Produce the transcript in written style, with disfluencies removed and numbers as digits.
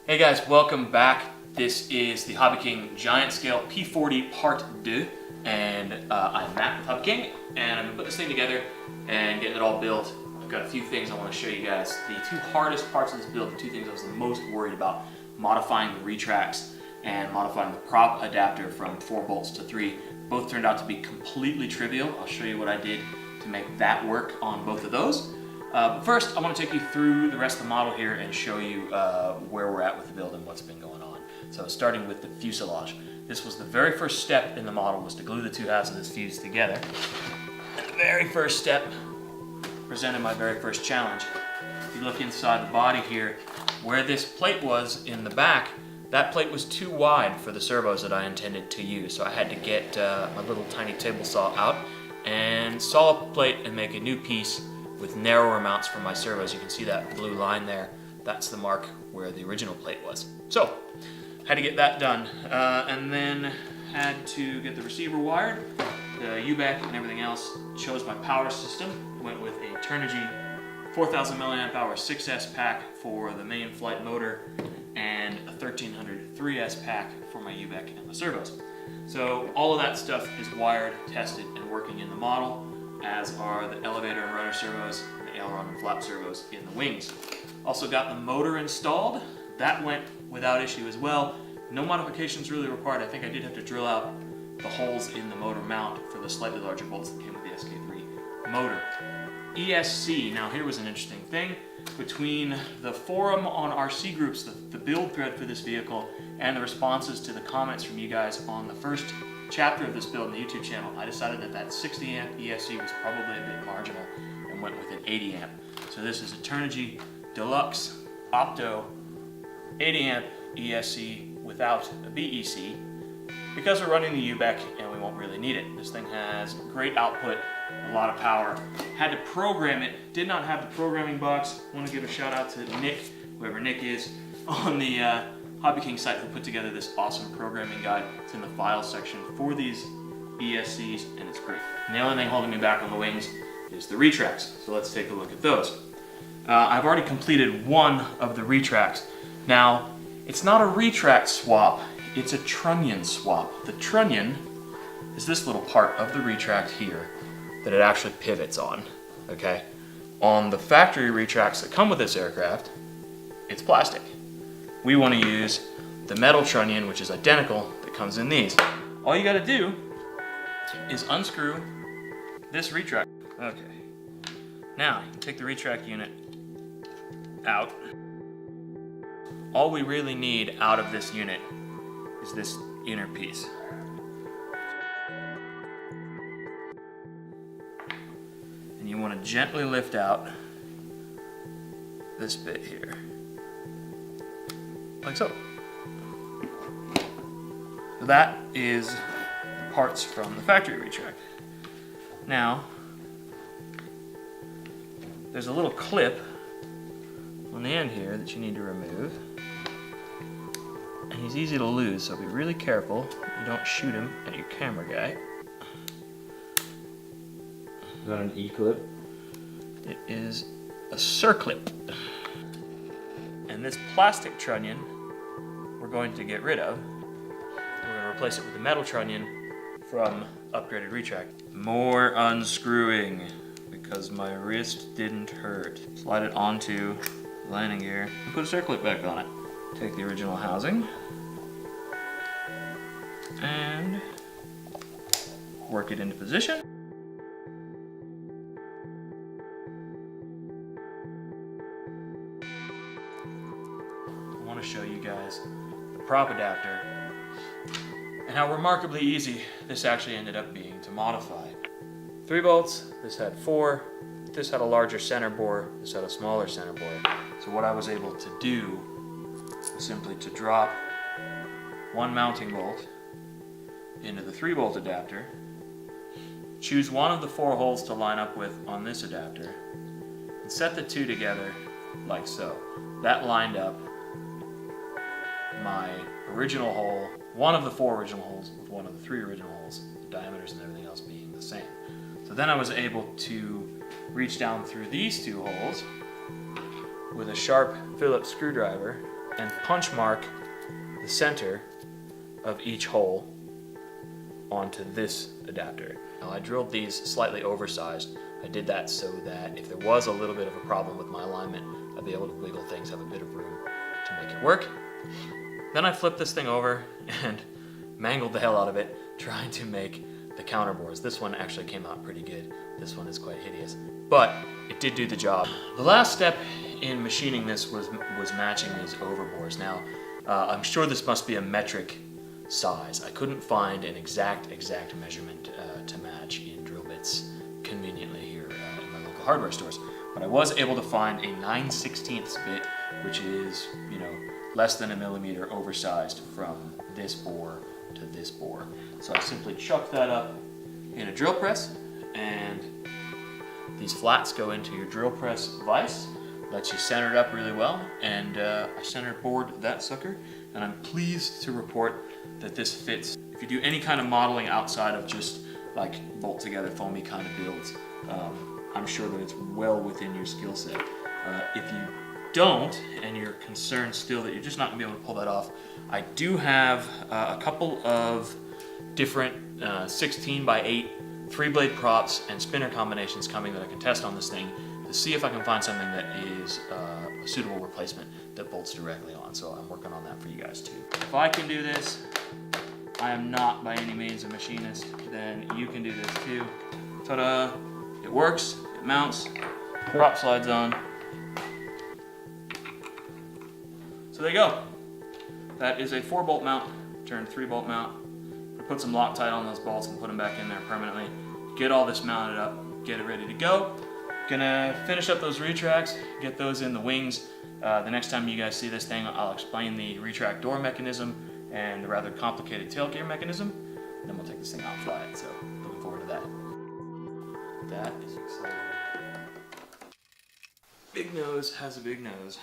Hey guys, welcome back. This is the HobbyKing Giant Scale P-40 Part 2, and I'm Matt with HobbyKing, and I'm going to put this thing together and get it all built. I've got a few things I want to show you guys. The two hardest parts of this build, the two things I was the most worried about, modifying the retracts and modifying the prop adapter from 4 bolts to 3, both turned out to be completely trivial. I'll show you what I did to make that work on both of those. But first, I want to take you through the rest of the model here and show you where we're at with the build and what's been going on. So starting with the fuselage. This was the very first step in the model, was to glue the two halves of this fuse together. And the very first step presented my very first challenge. If you look inside the body here, where this plate was in the back, that plate was too wide for the servos that I intended to use. So I had to get my little tiny table saw out and saw up the plate and make a new piece with narrower mounts for my servos. You can see that blue line there. That's the mark where the original plate was. So, had to get that done. And then had to get the receiver wired, the UBEC and everything else. Chose my power system. Went with a Trunnion 4000 milliamp hour 6S pack for the main flight motor and a 1300 3S pack for my UBEC and the servos. So all of that stuff is wired, tested, and working in the model, as are the elevator and rudder servos, and the aileron and flap servos in the wings. Also got the motor installed. That went without issue as well. No modifications really required. I think I did have to drill out the holes in the motor mount for the slightly larger bolts that came with the SK3 motor. ESC, now here was an interesting thing. Between the forum on RC groups, the build thread for this vehicle, and the responses to the comments from you guys on the first chapter of this build on the YouTube channel, I decided that that 60 amp ESC was probably a bit marginal and went with an 80 amp. So this is a Turnigy Deluxe Opto 80 amp ESC without a BEC, because we're running the UBEC and we won't really need it. This thing has great output, a lot of power. Had to program it, did not have the programming box. I want to give a shout out to Nick, whoever Nick is, on the HobbyKing site, who put together this awesome programming guide. It's in the files section for these ESCs, and it's great. And the only thing holding me back on the wings is the retracts. So let's take a look at those. I've already completed one of the retracts. Now, it's not a retract swap, it's a trunnion swap. The trunnion is this little part of the retract here that it actually pivots on, okay? On the factory retracts that come with this aircraft, it's plastic. We want to use the metal trunnion, which is identical, that comes in these. All you gotta do is unscrew this retract. Okay. Now, you take the retract unit out. All we really need out of this unit is this inner piece. And you want to gently lift out this bit here, like so. So that is the parts from the factory retract. Now, there's a little clip on the end here that you need to remove. And he's easy to lose, so be really careful you don't shoot him at your camera guy. Is that an E-clip? It is a circlip. And this plastic trunnion we're going to get rid of. We're going to replace it with a metal trunnion from upgraded retract. More unscrewing, because my wrist didn't hurt. Slide it onto the landing gear and put a circlip back on it. Take the original housing and work it into position. I want to show you guys the prop adapter and how remarkably easy this actually ended up being to modify. 3 bolts, this had 4, this had a larger center bore, this had a smaller center bore. So what I was able to do was simply to drop 1 mounting bolt into the 3-bolt adapter, choose one of the 4 holes to line up with on this adapter, and set the 2 together like so. That lined up my original hole, one of the 4 original holes with one of the 3 original holes, the diameters and everything else being the same. So then I was able to reach down through these 2 holes with a sharp Phillips screwdriver and punch mark the center of each hole onto this adapter. Now I drilled these slightly oversized. I did that so that if there was a little bit of a problem with my alignment, I'd be able to wiggle things, have a bit of room to make it work. Then I flipped this thing over and mangled the hell out of it, trying to make the counter bores. This one actually came out pretty good. This one is quite hideous, but it did do the job. The last step in machining this was matching these overbores. Now, I'm sure this must be a metric size. I couldn't find an exact measurement to match in drill bits conveniently here in my local hardware stores, but I was able to find a 9/16 bit, which is, you know, less than a millimeter oversized from this bore to this bore. So I simply chuck that up in a drill press, and these flats go into your drill press vise. Lets you center it up really well, and I center bored that sucker, and I'm pleased to report that this fits. If you do any kind of modeling outside of just like bolt together foamy kind of builds, I'm sure that it's well within your skill set. If you don't, and you're concerned still that you're just not gonna be able to pull that off, I do have a couple of different 16x8 3-blade props and spinner combinations coming that I can test on this thing to see if I can find something that is a suitable replacement that bolts directly on. So I'm working on that for you guys too. If I can do this, I am not by any means a machinist, then you can do this too. Ta-da! It works, it mounts, prop slides on. So there you go. That is a 4-bolt mount, turned 3-bolt mount. I put some Loctite on those bolts and put them back in there permanently. Get all this mounted up, get it ready to go. Gonna finish up those retracts, get those in the wings. The next time you guys see this thing, I'll explain the retract door mechanism and the rather complicated tail gear mechanism. And then we'll take this thing out and fly it, so looking forward to that. That is exciting. Big nose has a big nose.